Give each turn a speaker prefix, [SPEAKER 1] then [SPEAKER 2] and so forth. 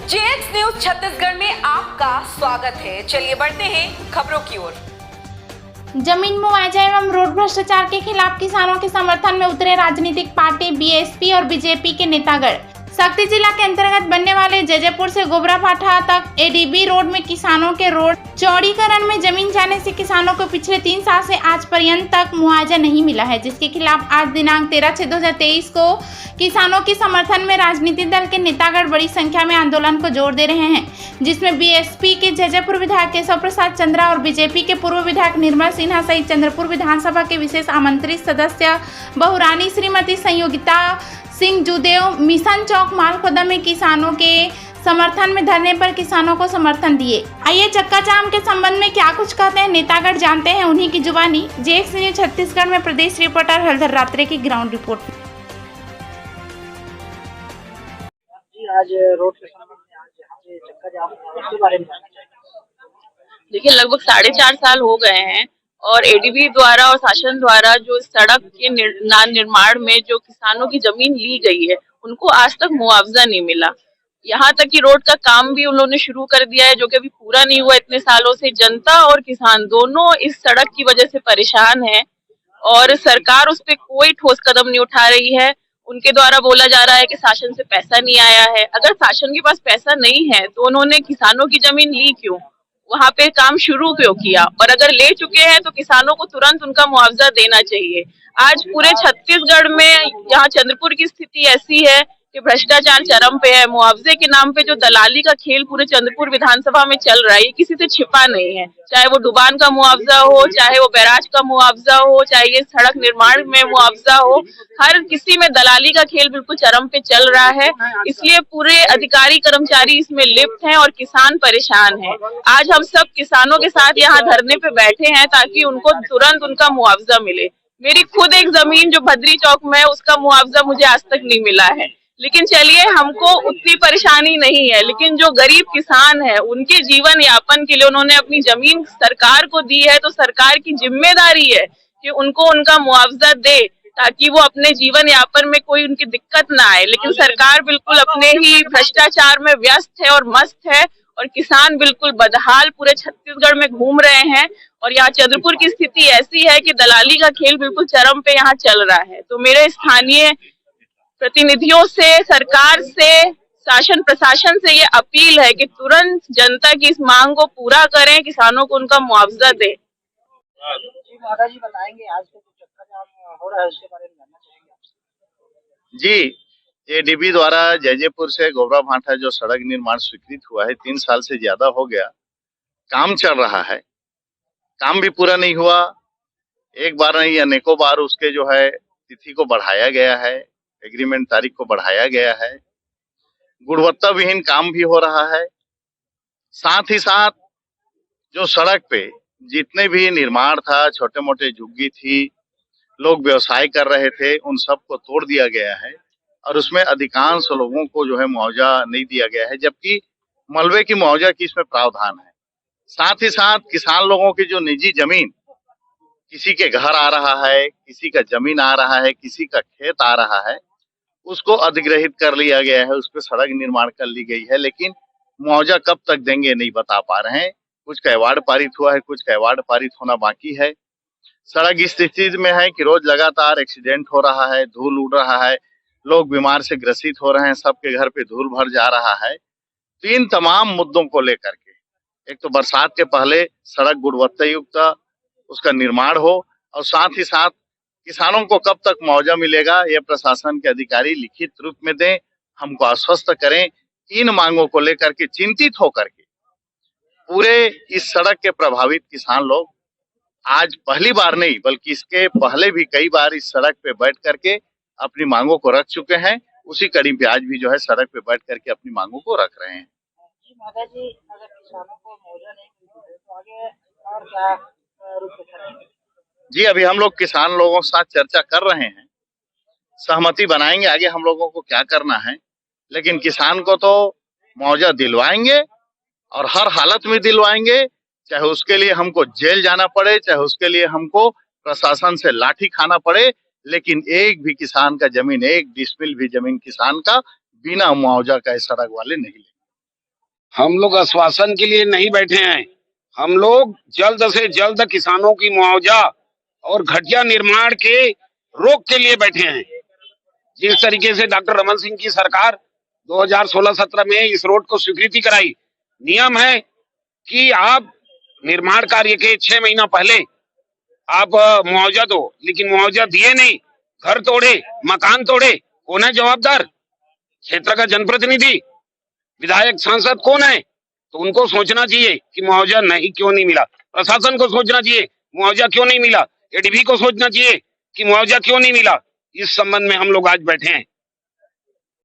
[SPEAKER 1] JX news Chhattisgarh में आपका स्वागत है। चलिए बढ़ते हैं खबरों की ओर।
[SPEAKER 2] जमीन मुआवजा एवं रोड भ्रष्टाचार के खिलाफ किसानों के समर्थन में उतरे राजनीतिक पार्टी बीएसपी और बीजेपी के नेतागण। शक्ति जिला के अंतर्गत बनने वाले जैजेपुर से गोबराभाठा तक एडीबी रोड में किसानों के रोड चौड़ीकरण में जमीन जाने से किसानों को पिछले 3 साल से आज पर्यंत तक मुआवजा नहीं मिला है, जिसके खिलाफ आज दिनांक 13/6/2023 को किसानों के समर्थन में राजनीतिक दल के नेतागण बड़ी संख्या में आंदोलन को जोर दे रहे हैं, जिसमें बीएसपी के जैजेपुर विधायक केशव प्रसाद चंद्रा और बीजेपी के पूर्व विधायक निर्मल सिन्हा सहित चंद्रपुर विधानसभा के विशेष आमंत्रित सदस्य बहुरानी श्रीमती संयोगिता सिंह जुदेव मिशन चौक मालखोदा में किसानों के समर्थन में धरने पर किसानों को समर्थन दिए। आइए चक्का जाम के संबंध में क्या कुछ कहते हैं नेतागण, जानते हैं उन्हीं की जुबानी। जेएक्स न्यूज छत्तीसगढ़ में प्रदेश रिपोर्टर हलधर रात्रे की ग्राउंड रिपोर्ट।
[SPEAKER 3] आज रोड के संबंध में आज यहाँ पे चक्का जाम उसके बारे में जानना चाहिए।
[SPEAKER 4] देखिए, लगभग 4.5 साल हो गए हैं और एडीबी द्वारा और शासन द्वारा जो सड़क के निर्माण में जो किसानों की जमीन ली गई है उनको आज तक मुआवजा नहीं मिला। यहाँ तक कि रोड का काम भी उन्होंने शुरू कर दिया है जो कि अभी पूरा नहीं हुआ। इतने सालों से जनता और किसान दोनों इस सड़क की वजह से परेशान है और सरकार उस पर कोई ठोस कदम नहीं उठा रही है। उनके द्वारा बोला जा रहा है कि शासन से पैसा नहीं आया है। अगर शासन के पास पैसा नहीं है तो उन्होंने किसानों की जमीन ली क्यों, वहां पे काम शुरू क्यों किया, और अगर ले चुके हैं तो किसानों को तुरंत उनका मुआवजा देना चाहिए। आज पूरे छत्तीसगढ़ में यहाँ चंद्रपुर की स्थिति ऐसी है कि भ्रष्टाचार चरम पे है। मुआवजे के नाम पे जो दलाली का खेल पूरे चंद्रपुर विधानसभा में चल रहा है ये किसी से छिपा नहीं है। चाहे वो डुबान का मुआवजा हो, चाहे वो बैराज का मुआवजा हो, चाहे ये सड़क निर्माण में मुआवजा हो, हर किसी में दलाली का खेल बिल्कुल चरम पे चल रहा है। इसलिए पूरे अधिकारी कर्मचारी इसमें लिप्त हैं और किसान परेशान हैं। आज हम सब किसानों के साथ यहाँ धरने पे बैठे हैं ताकि उनको तुरंत उनका मुआवजा मिले। मेरी खुद एक जमीन जो भद्री चौक में है उसका मुआवजा मुझे आज तक नहीं मिला है, लेकिन चलिए हमको उतनी परेशानी नहीं है। लेकिन जो गरीब किसान है उनके जीवन यापन के लिए उन्होंने अपनी जमीन सरकार को दी है, तो सरकार की जिम्मेदारी है कि उनको उनका मुआवजा दे ताकि वो अपने जीवन यापन में कोई उनकी दिक्कत ना आए। लेकिन सरकार बिल्कुल अपने ही भ्रष्टाचार में व्यस्त है और मस्त है और किसान बिल्कुल बदहाल पूरे छत्तीसगढ़ में घूम रहे हैं। और यहाँ चंद्रपुर की स्थिति ऐसी है कि दलाली का खेल बिल्कुल चरम पे यहाँ चल रहा है। तो मेरे स्थानीय प्रतिनिधियों से, सरकार से, शासन प्रशासन से ये अपील है कि तुरंत जनता की इस मांग को पूरा करें, किसानों को उनका मुआवजा दें।
[SPEAKER 3] जी माता जी बताएंगे आज का जो चक्का जाम हो रहा है उसके बारे में जानना चाहेंगे आपसे।
[SPEAKER 5] जी, एडीबी द्वारा जैजेपुर से गोबराभाठा जो सड़क निर्माण स्वीकृत हुआ है 3 साल से ज्यादा हो गया, काम चल रहा है, काम भी पूरा नहीं हुआ। एक बार नहीं अनेकों बार उसके जो है तिथि को बढ़ाया गया है, एग्रीमेंट तारीख को बढ़ाया गया है, गुणवत्ता विहीन काम भी हो रहा है। साथ ही साथ जो सड़क पे जितने भी निर्माण था, छोटे मोटे झुग्गी थी, लोग व्यवसाय कर रहे थे, उन सब को तोड़ दिया गया है और उसमें अधिकांश लोगों को जो है मुआवजा नहीं दिया गया है, जबकि मलबे की मुआवजा की इसमें प्रावधान है। साथ ही साथ किसान लोगों की जो निजी जमीन, किसी के घर आ रहा है, किसी का जमीन आ रहा है, किसी का खेत आ रहा है, उसको अधिग्रहित कर लिया गया है, उस पर सड़क निर्माण कर ली गई है, लेकिन मुआवजा कब तक देंगे नहीं बता पा रहे हैं। कुछ का अवार्ड पारित हुआ है, कुछ का अवार्ड पारित होना बाकी है। सड़क इस स्थिति में है कि रोज लगातार एक्सीडेंट हो रहा है, धूल उड़ रहा है, लोग बीमार से ग्रसित हो रहे हैं, सबके घर पे धूल भर जा रहा है। तो इन तमाम मुद्दों को लेकर के एक तो बरसात के पहले सड़क गुणवत्ता युक्त उसका निर्माण हो और साथ ही साथ किसानों को कब तक मुआवजा मिलेगा ये प्रशासन के अधिकारी लिखित रूप में दें, हमको आश्वस्त करें। इन मांगों को लेकर के चिंतित होकर के पूरे इस सड़क के प्रभावित किसान लोग आज पहली बार नहीं बल्कि इसके पहले भी कई बार इस सड़क पे बैठ करके अपनी मांगों को रख चुके हैं। उसी कड़ी पे आज भी जो है सड़क पे बैठ करके अपनी मांगों को रख रहे हैं।
[SPEAKER 3] जी माता जी, अगर किसानों को मुआवजा नहीं मिले तो आगे और क्या रूप करेंगे?
[SPEAKER 5] जी, अभी हम लोग किसान लोगों के साथ चर्चा कर रहे हैं, सहमति बनाएंगे आगे हम लोगों को क्या करना है, लेकिन किसान को तो मुआवजा दिलवाएंगे और हर हालत में दिलवाएंगे, चाहे उसके लिए हमको जेल जाना पड़े, चाहे उसके लिए हमको प्रशासन से लाठी खाना पड़े, लेकिन एक भी किसान का जमीन, एक डिसमिल भी जमीन किसान का बिना मुआवजा का सड़क वाले नहीं लेंगे।
[SPEAKER 6] हम लोग आश्वासन के लिए नहीं बैठे हैं। हम लोग जल्द से जल्द किसानों की मुआवजा और घटिया निर्माण के रोक के लिए बैठे हैं। जिस तरीके से डॉक्टर रमन सिंह की सरकार 2016-17 में इस रोड को स्वीकृति कराई, नियम है कि आप निर्माण कार्य के 6 महीना पहले आप मुआवजा दो, लेकिन मुआवजा दिए नहीं, घर तोड़े, मकान तोड़े। कौन है जवाबदार? क्षेत्र का जनप्रतिनिधि, विधायक, सांसद कौन है? तो उनको सोचना चाहिए कि मुआवजा क्यों नहीं मिला। प्रशासन को सोचना चाहिए मुआवजा क्यों नहीं मिला। एडीबी को सोचना चाहिए कि मुआवजा क्यों नहीं मिला। इस संबंध में हम लोग आज बैठे हैं।